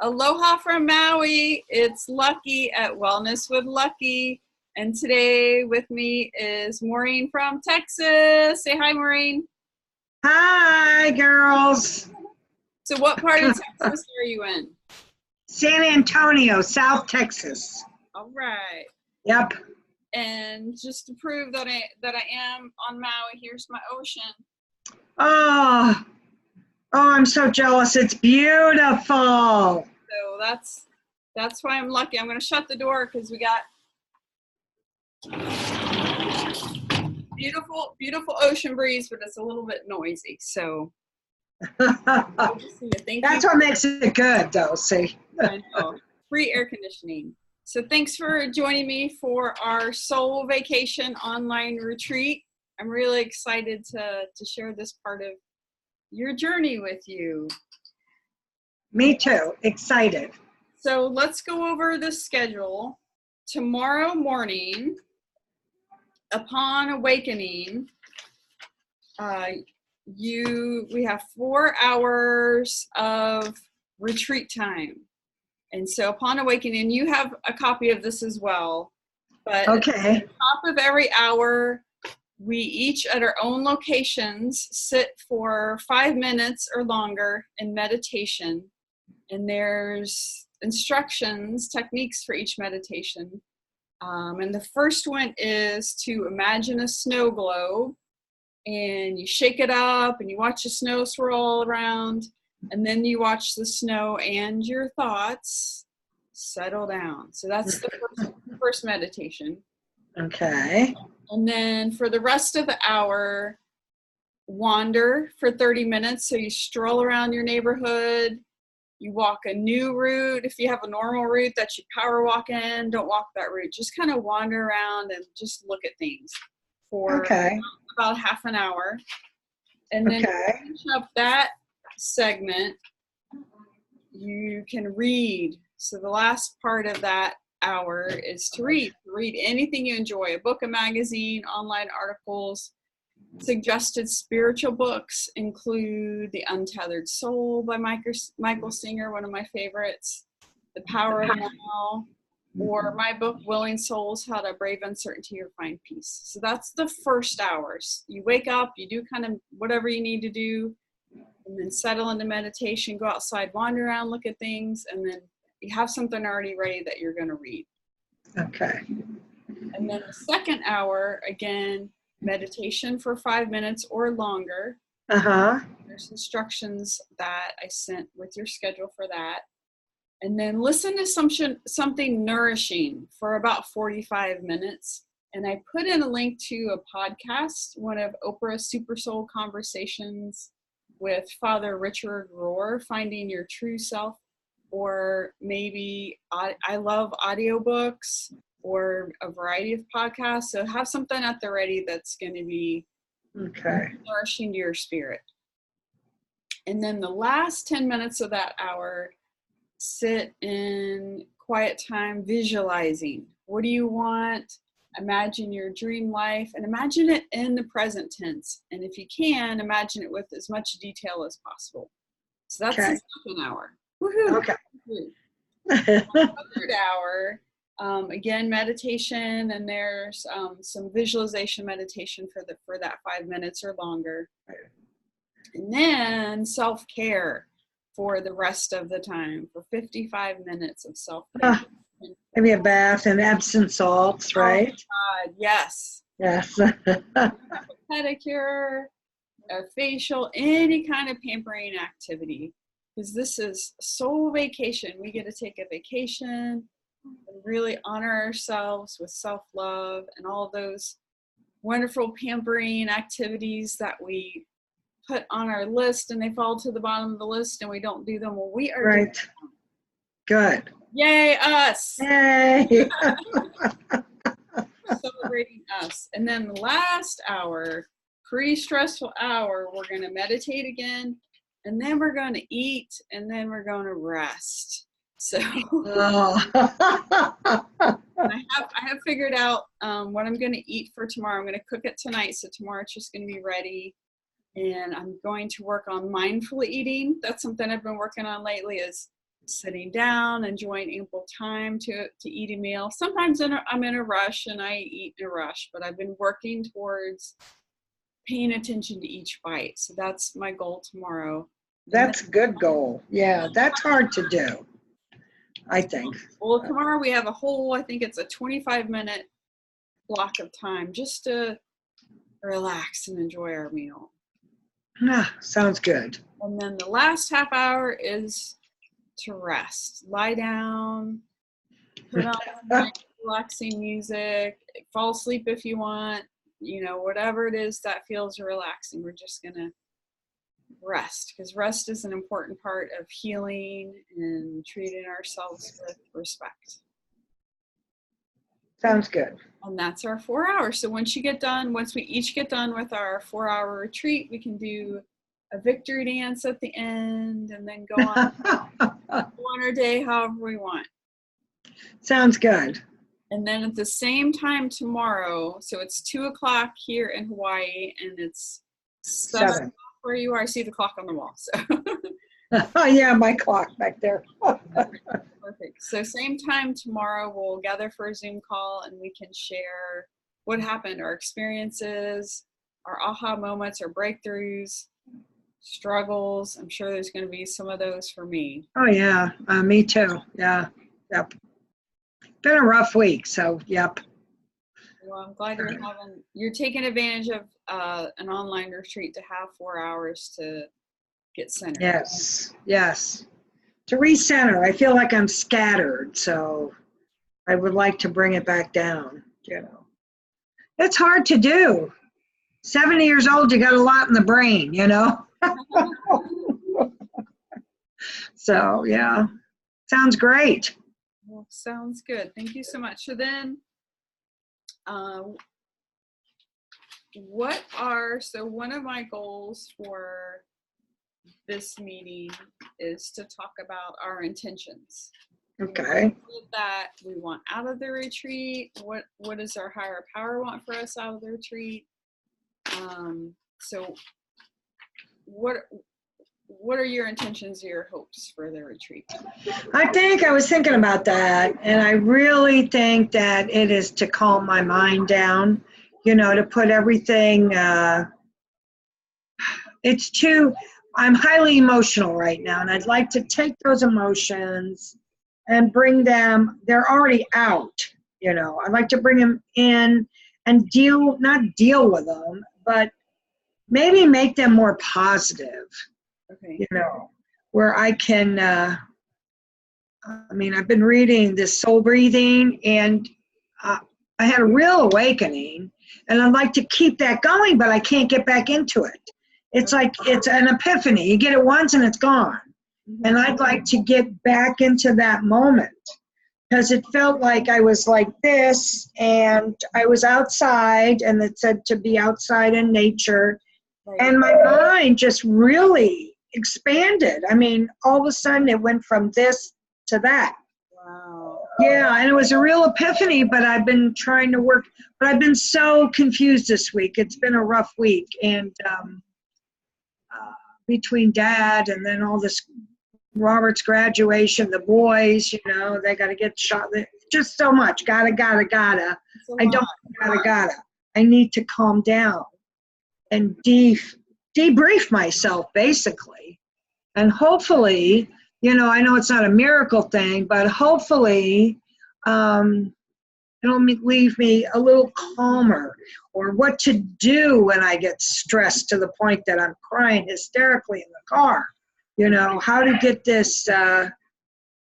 Aloha from Maui. It's Lucky at Wellness with Lucky. And today with me is Maureen from Texas. Say hi, Maureen. Hi, girls. So what part of Texas are you in? San Antonio, South Texas. All right. Yep. And just to prove that I am on Maui, here's my ocean. Oh, I'm so jealous. It's beautiful. So that's why I'm lucky. I'm going to shut the door because we got beautiful ocean breeze, but it's a little bit noisy. So thank That's you. what makes it good, though, see? I know. Free air conditioning. So thanks for joining me for our Soul Vacation online retreat. I'm really excited to share this part of your journey with you. Me too. Excited. So let's go over the schedule. Tomorrow morning, upon awakening, we have 4 hours of retreat time. And so upon awakening, you have a copy of this as well. But okay. at the top of every hour, we each at our own locations sit for 5 minutes or longer in meditation. And there's instructions, techniques for each meditation. And the first one is to imagine a snow globe, and you shake it up and you watch the snow swirl around, and then you watch the snow and your thoughts settle down. So that's the first meditation. Okay. And then for the rest of the hour, wander for 30 minutes. So you stroll around your neighborhood. You walk a new route. If you have a normal route that you power walk in, don't walk that route. Just kind of wander around and just look at things for about half an hour. And then to finish up that segment, you can read. So the last part of that hour is to read. Read anything you enjoy, a book, a magazine, online articles. Suggested spiritual books include The Untethered Soul by Michael Singer, one of my favorites, The Power of Now, or my book, Willing Souls, How to Brave Uncertainty or Find Peace. So that's the first hours. You wake up, you do kind of whatever you need to do, and then settle into meditation, go outside, wander around, look at things, and then you have something already ready that you're going to read. Okay. And then the second hour, again, meditation for 5 minutes or longer. There's instructions that I sent with your schedule for that. And then listen to something nourishing for about 45 minutes. And I put in a link to a podcast, one of Oprah's Super Soul Conversations with Father Richard Rohr, Finding Your True Self, or maybe I love audiobooks, or a variety of podcasts. So have something at the ready that's going to be nourishing to your spirit. And then the last 10 minutes of that hour, sit in quiet time visualizing. What do you want? Imagine your dream life, and imagine it in the present tense. And if you can, imagine it with as much detail as possible. So that's the second hour. Woohoo! Okay. The third hour, again, meditation, and there's some visualization meditation for that 5 minutes or longer. And then self-care for the rest of the time, for 55 minutes of self-care. Maybe a bath and Epsom salts, right? Oh my God, yes. Yes. A pedicure, a facial, any kind of pampering activity. Because this is soul vacation. We get to take a vacation and really honor ourselves with self-love and all those wonderful pampering activities that we put on our list, and they fall to the bottom of the list and we don't do them. Well, we are doing them. Good. Yay, us. Yay. Celebrating us. And then the last hour, pre-stressful hour, we're going to meditate again, and then we're going to eat, and then we're going to rest. So I have figured out what I'm going to eat for tomorrow. I'm going to cook it tonight, so tomorrow it's just going to be ready. And I'm going to work on mindful eating. That's something I've been working on lately, is sitting down, enjoying ample time to eat a meal. Sometimes I'm in a rush and I eat in a rush, but I've been working towards paying attention to each bite. So that's my goal tomorrow. That's a good goal. Yeah, that's hard to do, I think. Well, tomorrow we have a whole, I think it's a 25-minute block of time just to relax and enjoy our meal. Sounds good. And then the last half hour is to rest. Lie down, put on some nice relaxing music, fall asleep if you want, whatever it is that feels relaxing. We're just going to rest, because rest is an important part of healing and treating ourselves with respect. Sounds good. And that's our 4 hours. So once we each get done with our 4-hour retreat, we can do a victory dance at the end and then go on our day however we want. Sounds good. And then at the same time tomorrow, so it's 2:00 here in Hawaii and it's 7 where you are. I see the clock on the wall. So. Oh yeah, my clock back there. Perfect. So same time tomorrow, we'll gather for a Zoom call and we can share what happened, our experiences, our aha moments, our breakthroughs, struggles. I'm sure there's going to be some of those for me. Oh yeah, me too. Yeah, yep. Been a rough week, so yep. Well, I'm glad you're taking advantage of an online retreat to have 4 hours to get centered. Yes. To recenter, I feel like I'm scattered, so I would like to bring it back down, It's hard to do. 70 years old, you got a lot in the brain, So, yeah. Sounds great. Well, sounds good. Thank you so much. So then, one of my goals for this meeting is to talk about our intentions. Okay. What that we want out of the retreat. What does our higher power want for us out of the retreat? So what are your intentions or your hopes for the retreat? I was thinking about that, and I really think that it is to calm my mind down, to put everything, I'm highly emotional right now, and I'd like to take those emotions and bring them, they're already out, I'd like to bring them in and not deal with them, but maybe make them more positive. Okay. Where I can, I've been reading this soul breathing, and I had a real awakening, and I'd like to keep that going, but I can't get back into it. It's like it's an epiphany. You get it once and it's gone. Mm-hmm. And I'd like to get back into that moment, because it felt like I was like this, and I was outside, and it said to be outside in nature. Right. And my mind just really expanded. All of a sudden it went from this to that. Wow. Yeah, and it was a real epiphany, but I've been trying to work, but I've been so confused this week. It's been a rough week, and between Dad and then all this Robert's graduation, the boys, they got to get shot. Just so much. Gotta. I don't gotta. I need to calm down and debrief myself, basically. And hopefully, I know it's not a miracle thing, but hopefully it'll leave me a little calmer, or what to do when I get stressed to the point that I'm crying hysterically in the car. How to get this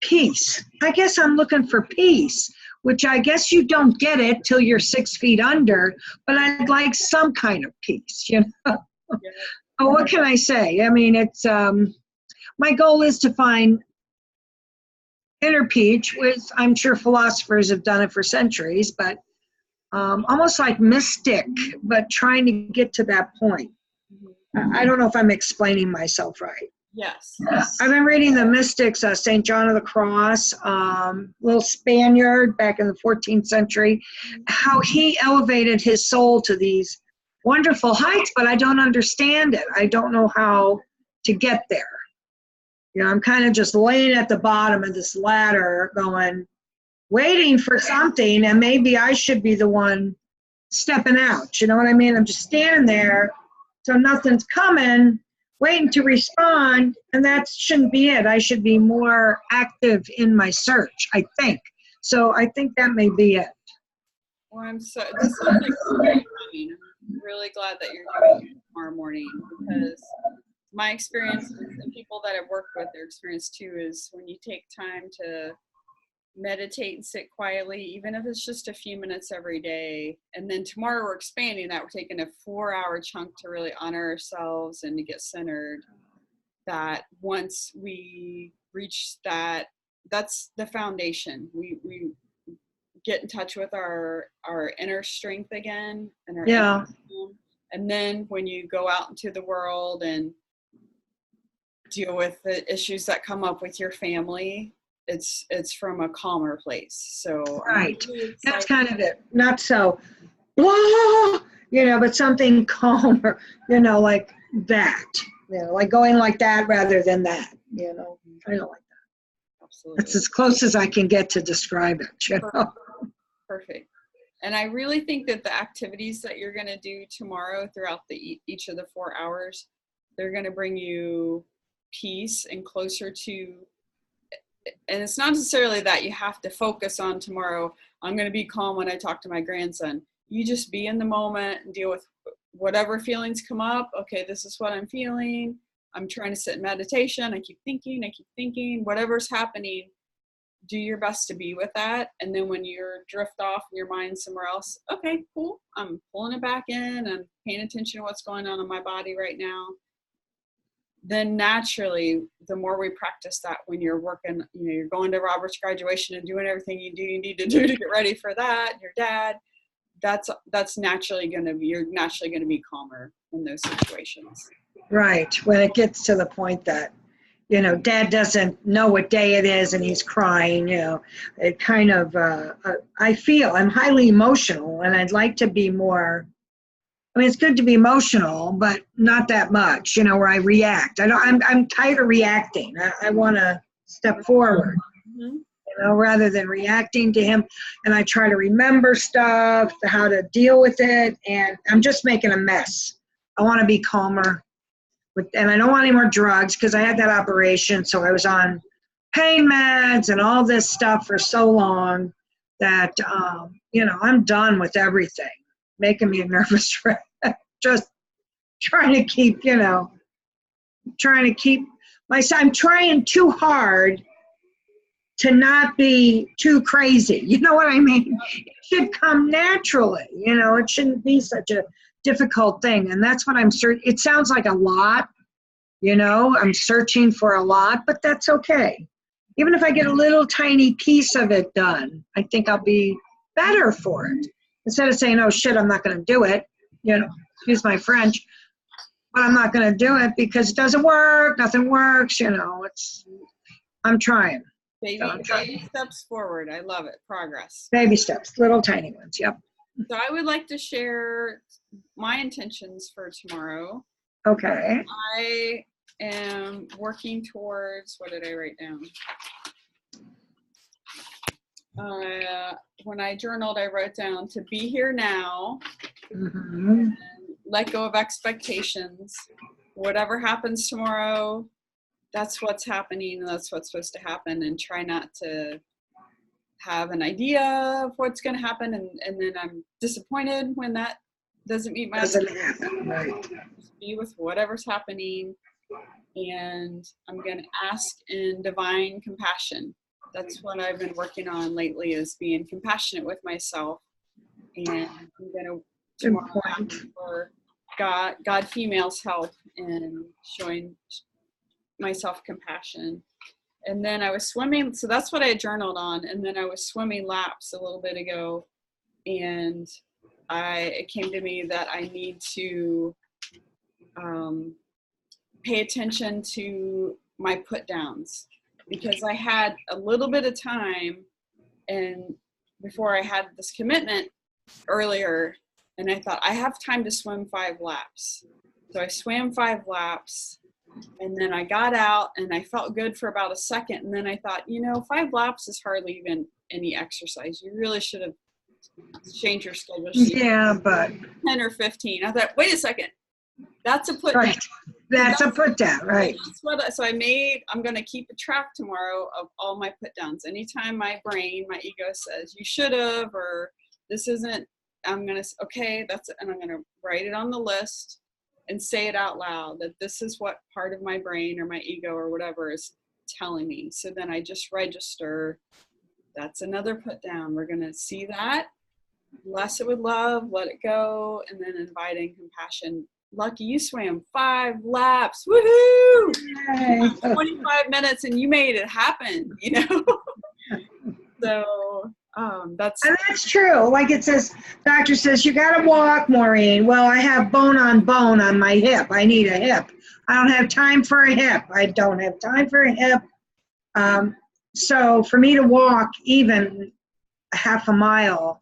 peace. I guess I'm looking for peace, which I guess you don't get it till you're 6 feet under, but I'd like some kind of peace, Oh, what can I say? It's my goal is to find inner peace, which I'm sure philosophers have done it for centuries, but almost like mystic, but trying to get to that point. I don't know if I'm explaining myself right. Yes. I've been reading the mystics, St. John of the Cross, little Spaniard back in the 14th century, how he elevated his soul to these wonderful heights, but I don't understand it. I don't know how to get there. You know, I'm kind of just laying at the bottom of this ladder going, waiting for something, and maybe I should be the one stepping out. You know what I mean? I'm just standing there, so nothing's coming, waiting to respond, and that shouldn't be it. I should be more active in my search, I think. So I think that may be it. Well, this sounds like great timing. I'm really glad that you're doing it tomorrow morning, because my experience and people that I've worked with, their experience too, is when you take time to meditate and sit quietly, even if it's just a few minutes every day. And then tomorrow we're expanding that. We're taking a 4-hour chunk to really honor ourselves and to get centered. That once we reach that, that's the foundation. We get in touch with our inner strength again and our Yeah. and then when you go out into the world and deal with the issues that come up with your family, it's from a calmer place. So Right. That's kind of it. Not so, blah, you know, but something calmer, you know, like that. You know, like going like that rather than that, you know. I don't like that. Absolutely. It's as close as I can get to describe it, you know. Perfect. And I really think that the activities that you're going to do tomorrow throughout each of the 4 hours, they're going to bring you peace and closer to, and it's not necessarily that you have to focus on tomorrow, I'm going to be calm when I talk to my grandson. You just be in the moment and deal with whatever feelings come up. Okay, this is what I'm feeling. I'm trying to sit in meditation. I keep thinking, whatever's happening, do your best to be with that. And then when you drift off in your mind somewhere else, okay, cool. I'm pulling it back in. I'm paying attention to what's going on in my body right now. Then naturally, the more we practice that, when you're working, you know, you're going to Robert's graduation and doing everything you need to do to get ready for that, your dad, that's naturally going to be, you're naturally going to be calmer in those situations. Right. When it gets to the point that, you know, dad doesn't know what day it is and he's crying, you know, it kind of, I feel I'm highly emotional and I'd like to be more, I mean, it's good to be emotional, but not that much, you know, where I react. I'm tired of reacting. I want to step forward, you know, rather than reacting to him. And I try to remember stuff, how to deal with it. And I'm just making a mess. I want to be calmer. And I don't want any more drugs because I had that operation. So I was on pain meds and all this stuff for so long that, you know, I'm done with everything, making me a nervous wreck. Just trying to keep, you know, I'm trying too hard to not be too crazy. You know what I mean? It should come naturally, you know, it shouldn't be such a difficult thing. And that's what I'm searching. It sounds like a lot, you know, I'm searching for a lot, but that's okay. Even if I get a little tiny piece of it done, I think I'll be better for it. Instead of saying, oh shit, I'm not going to do it, you know, excuse my French, but I'm not going to do it because it doesn't work. Nothing works, you know, I'm trying. Baby steps forward. I love it. Progress. Baby steps, little tiny ones. Yep. So I would like to share my intentions for tomorrow. Okay. I am working towards, what did I write down? When I journaled, I wrote down to be here now, and let go of expectations. Whatever happens tomorrow, that's what's happening, and that's what's supposed to happen, and try not to have an idea of what's going to happen, and then I'm disappointed when that doesn't meet my expectations. Right. Just be with whatever's happening, and I'm going to ask in divine compassion. That's what I've been working on lately, is being compassionate with myself, and I'm going to tomorrow ask for God female's help in showing myself compassion. And then I was swimming, so that's what I journaled on. And then I was swimming laps a little bit ago, and it came to me that I need to pay attention to my put downs, because I had a little bit of time and before I had this commitment earlier, and I thought I have time to swim 5 laps. So I swam 5 laps, And then I got out and I felt good for about a second. And then I thought, 5 laps is hardly even any exercise. You really should have changed your schedule. Yeah, but 10 or 15. I thought, wait a second. That's a put right. down. That's a put down, right. So I'm going to keep a track tomorrow of all my put downs. Anytime my ego says, you should have, or this isn't, I'm going to, okay, that's it. And I'm going to write it on the list and say it out loud that this is what part of my brain or my ego or whatever is telling me. So then I just register. That's another put down. We're going to see that, bless it with love, let it go, and then inviting compassion. Lucky, you swam 5 laps. Woohoo! Yay. 25 minutes and you made it happen, So And that's true. Like it says, doctor says, you got to walk, Maureen. Well, I have bone on my hip. I need a hip. I don't have time for a hip. I don't have time for a hip. So for me to walk even half a mile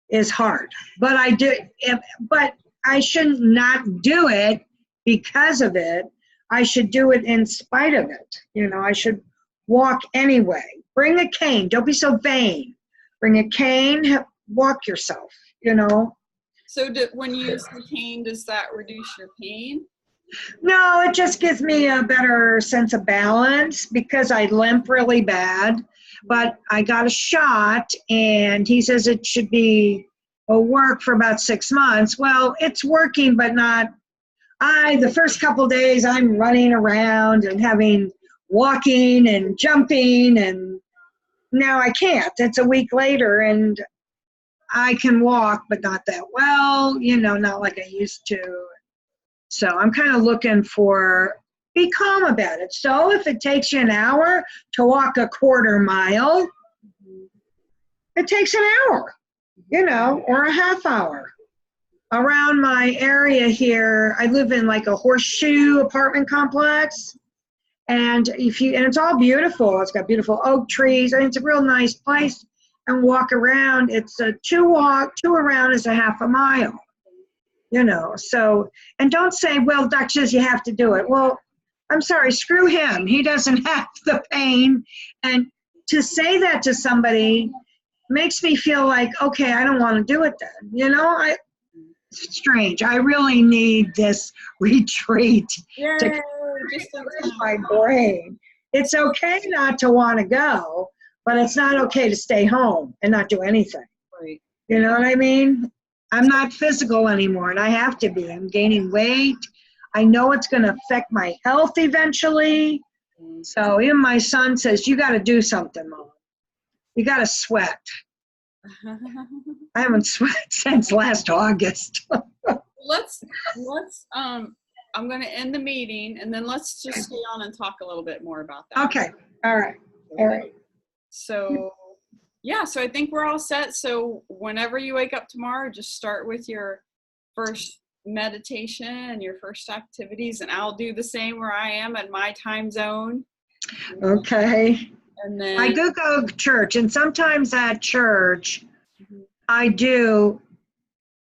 is hard. But I shouldn't not do it because of it. I should do it in spite of it. I should walk anyway. Bring a cane. Don't be so vain. Bring a cane. Walk yourself, So when you use the cane, does that reduce your pain? No, it just gives me a better sense of balance because I limp really bad. But I got a shot, and he says it should be a work for about 6 months. Well, it's working, but not. The first couple days I'm running around and walking and jumping, and now I can't. It's a week later, and I can walk, but not that well, not like I used to. So I'm kind of looking for, be calm about it. So if it takes you an hour to walk a quarter mile, it takes an hour, or a half hour. Around my area here, I live in like a horseshoe apartment complex. And it's all beautiful. It's got beautiful oak trees. It's a real nice place. And walk around. It's a 2 around is a half a mile. So, and don't say, well, doctor says you have to do it. Well, I'm sorry, screw him. He doesn't have the pain. And to say that to somebody makes me feel like, okay, I don't want to do it then. It's strange. I really need this retreat to clear my brain. It's okay not to want to go, but it's not okay to stay home and not do anything. Right. You know what I mean? I'm not physical anymore, and I have to be. I'm gaining weight. I know it's going to affect my health eventually. So even my son says, you got to do something, Mom. You got to sweat. I haven't sweat since last August. I'm going to end the meeting, and then let's just stay on and talk a little bit more about that. Okay. All right. So, yeah, so I think we're all set. So whenever you wake up tomorrow, just start with your first meditation and your first activities, and I'll do the same where I am at my time zone. Okay. And then I do go to church, and sometimes at church, I do,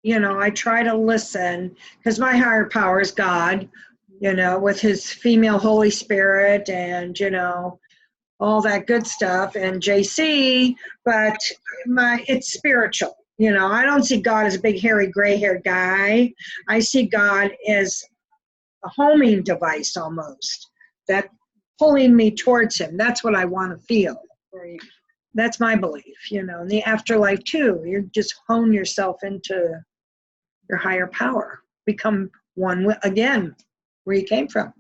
I try to listen, because my higher power is God, with his female Holy Spirit and, all that good stuff, and JC, but it's spiritual. I don't see God as a big, hairy, gray-haired guy. I see God as a homing device almost, that pulling me towards him. That's what I want to feel. Right. That's my belief, in the afterlife too. You just hone yourself into your higher power. Become one again, where you came from.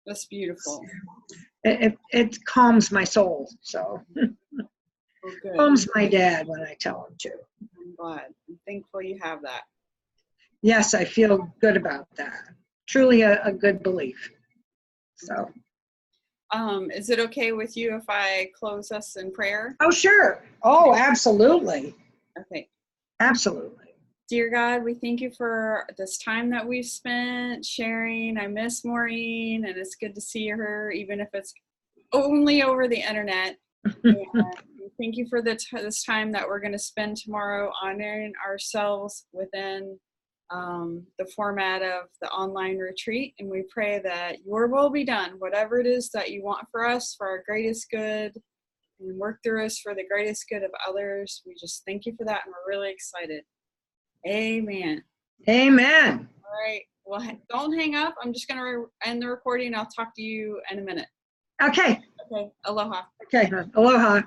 That's beautiful. It calms my soul, so. Calms my dad when I tell him to. I'm glad. I'm thankful you have that. Yes, I feel good about that. Truly a good belief. So. Is it okay with you if I close us in prayer? Oh, sure. Oh, absolutely. Okay. Absolutely. Dear God, we thank you for this time that we've spent sharing. I miss Maureen, and it's good to see her, even if it's only over the internet. Thank you for this time that we're going to spend tomorrow honoring ourselves within the format of the online retreat, and we pray that your will be done, whatever it is that you want for us, for our greatest good, and work through us for the greatest good of others. We just thank you for that, and we're really excited. Amen. Amen. All right. Well, don't hang up. I'm just going to end the recording. I'll talk to you in a minute. Okay. Okay. Aloha. Okay. Aloha.